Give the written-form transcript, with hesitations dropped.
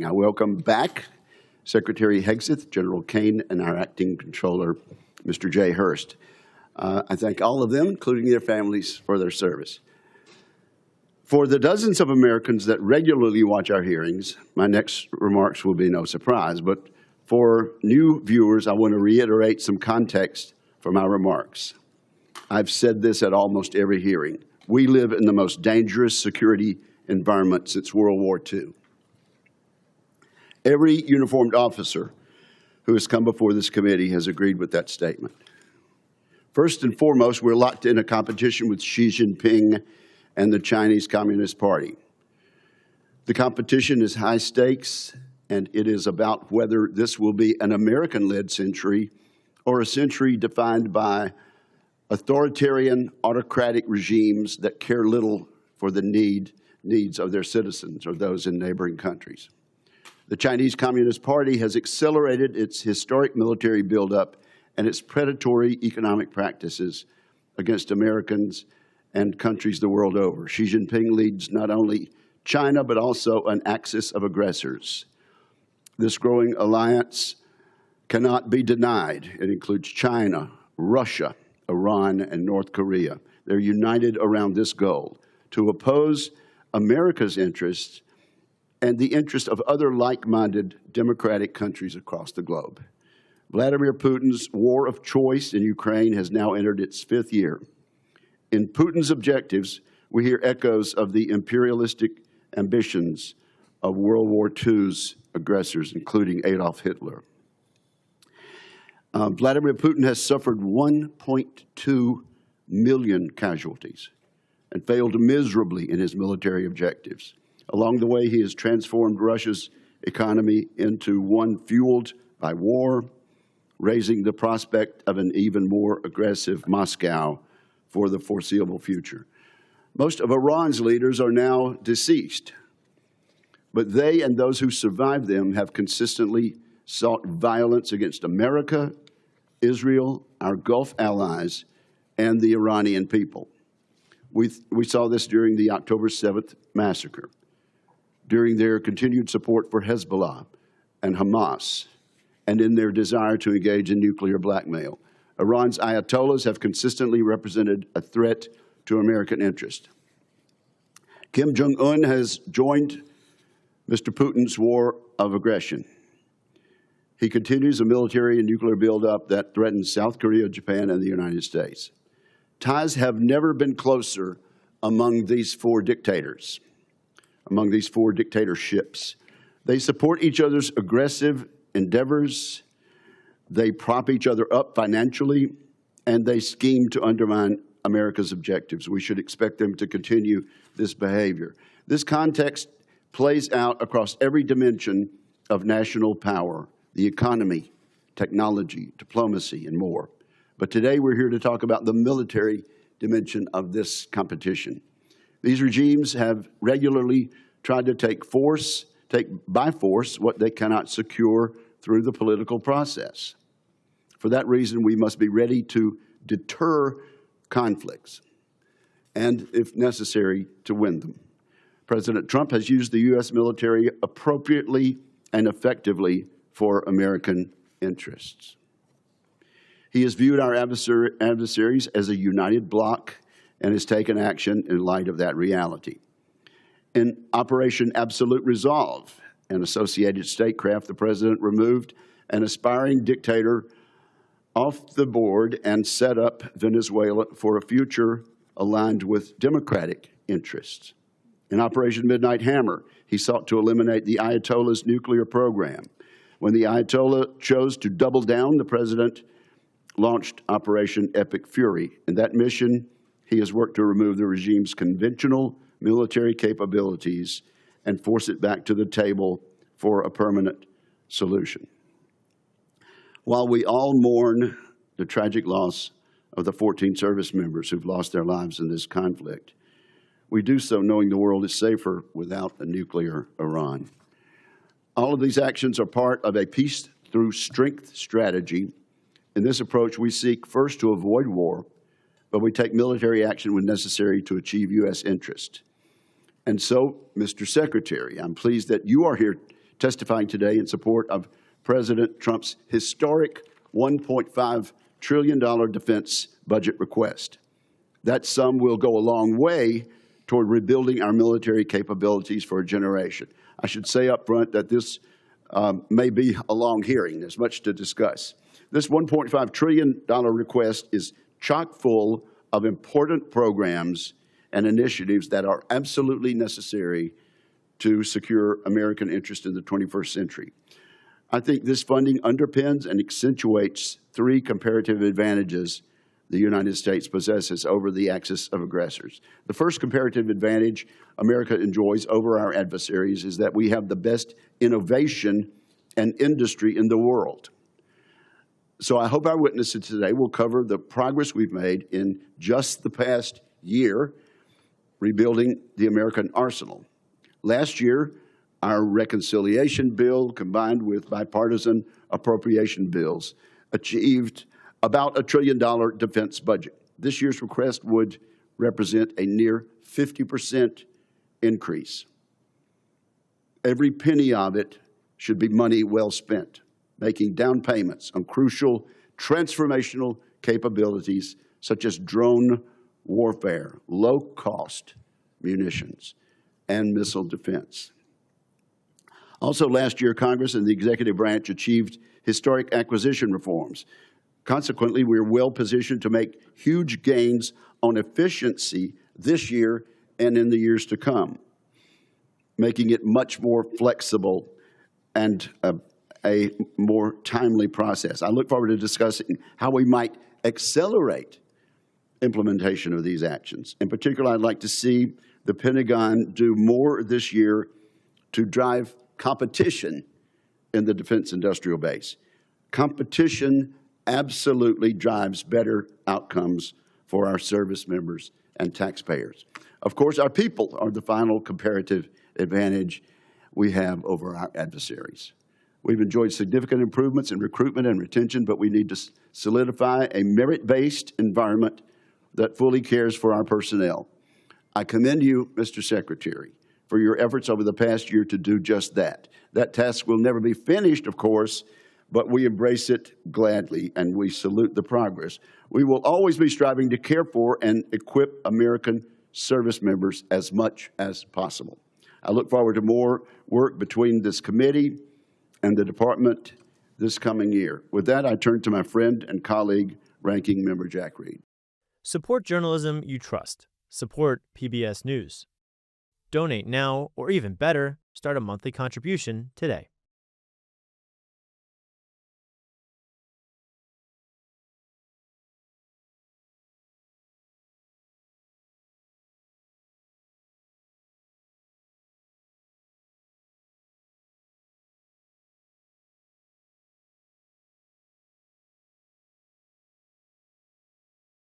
I welcome back Secretary Hegseth, General Caine, and our Acting Controller, Mr. Jay Hurst. I thank all of them, including their families, for their service. For the dozens of Americans that regularly watch our hearings, my next remarks will be no surprise, but for new viewers, I want to reiterate some context for my remarks. I've said this at almost every hearing. We live in the most dangerous security environment since World War II. Every uniformed officer who has come before this committee has agreed with that statement. First and foremost, we're locked in a competition with Xi Jinping and the Chinese Communist Party. The competition is high stakes, and it is about whether this will be an American-led century or a century defined by authoritarian, autocratic regimes that care little for the needs of their citizens or those in neighboring countries. The Chinese Communist Party has accelerated its historic military buildup and its predatory economic practices against Americans and countries the world over. Xi Jinping leads not only China, but also an axis of aggressors. This growing alliance cannot be denied. It includes China, Russia, Iran, and North Korea. They're united around this goal: to oppose America's interests and the interest of other like-minded democratic countries across the globe. Vladimir Putin's war of choice in Ukraine has now entered its 5th year. In Putin's objectives, we hear echoes of the imperialistic ambitions of World War II's aggressors, including Adolf Hitler. Vladimir Putin has suffered 1.2 million casualties and failed miserably in his military objectives. Along the way, he has transformed Russia's economy into one fueled by war, raising the prospect of an even more aggressive Moscow for the foreseeable future. Most of Iran's leaders are now deceased, but they and those who survived them have consistently sought violence against America, Israel, our Gulf allies, and the Iranian people. We saw this during the October 7th massacre, during their continued support for Hezbollah and Hamas, and in their desire to engage in nuclear blackmail. Iran's ayatollahs have consistently represented a threat to American interest. Kim Jong-un has joined Mr. Putin's war of aggression. He continues a military and nuclear buildup that threatens South Korea, Japan, and the United States. Ties have never been closer among these four dictators, among these four dictatorships. They support each other's aggressive endeavors, they prop each other up financially, and they scheme to undermine America's objectives. We should expect them to continue this behavior. This context plays out across every dimension of national power: the economy, technology, diplomacy, and more. But today we're here to talk about the military dimension of this competition. These regimes have regularly tried to take by force what they cannot secure through the political process. For that reason, we must be ready to deter conflicts and, if necessary, to win them. President Trump has used the U.S. military appropriately and effectively for American interests. He has viewed our adversaries as a united bloc and has taken action in light of that reality. In Operation Absolute Resolve and associated statecraft, the President removed an aspiring dictator off the board and set up Venezuela for a future aligned with democratic interests. In Operation Midnight Hammer, he sought to eliminate the Ayatollah's nuclear program. When the Ayatollah chose to double down, the President launched Operation Epic Fury. In that mission, he has worked to remove the regime's conventional military capabilities and force it back to the table for a permanent solution. While we all mourn the tragic loss of the 14 service members who've lost their lives in this conflict, we do so knowing the world is safer without a nuclear Iran. All of these actions are part of a peace through strength strategy. In this approach, we seek first to avoid war, but we take military action when necessary to achieve U.S. interest. And so, Mr. Secretary, I'm pleased that you are here testifying today in support of President Trump's historic $1.5 trillion defense budget request. That sum will go a long way toward rebuilding our military capabilities for a generation. I should say up front that this may be a long hearing. There's much to discuss. This $1.5 trillion request is chock full of important programs and initiatives that are absolutely necessary to secure American interest in the 21st century. I think this funding underpins and accentuates three comparative advantages the United States possesses over the axis of aggressors. The first comparative advantage America enjoys over our adversaries is that we have the best innovation and industry in the world. So I hope our witnesses today will cover the progress we've made in just the past year rebuilding the American arsenal. Last year, our reconciliation bill, combined with bipartisan appropriation bills, achieved about $1 trillion defense budget. This year's request would represent a near 50% increase. Every penny of it should be money well spent, making down payments on crucial transformational capabilities such as drone warfare, low-cost munitions, and missile defense. Also last year, Congress and the executive branch achieved historic acquisition reforms. Consequently, we are well positioned to make huge gains on efficiency this year and in the years to come, making it much more flexible and a more timely process. I look forward to discussing how we might accelerate implementation of these actions. In particular, I'd like to see the Pentagon do more this year to drive competition in the defense industrial base. Competition absolutely drives better outcomes for our service members and taxpayers. Of course, our people are the final comparative advantage we have over our adversaries. We've enjoyed significant improvements in recruitment and retention, but we need to solidify a merit-based environment that fully cares for our personnel. I commend you, Mr. Secretary, for your efforts over the past year to do just that. That task will never be finished, of course, but we embrace it gladly and we salute the progress. We will always be striving to care for and equip American service members as much as possible. I look forward to more work between this committee and the department this coming year. With that, I turn to my friend and colleague, Ranking Member Jack Reed. Support journalism you trust. Support PBS News. Donate now, or even better, start a monthly contribution today.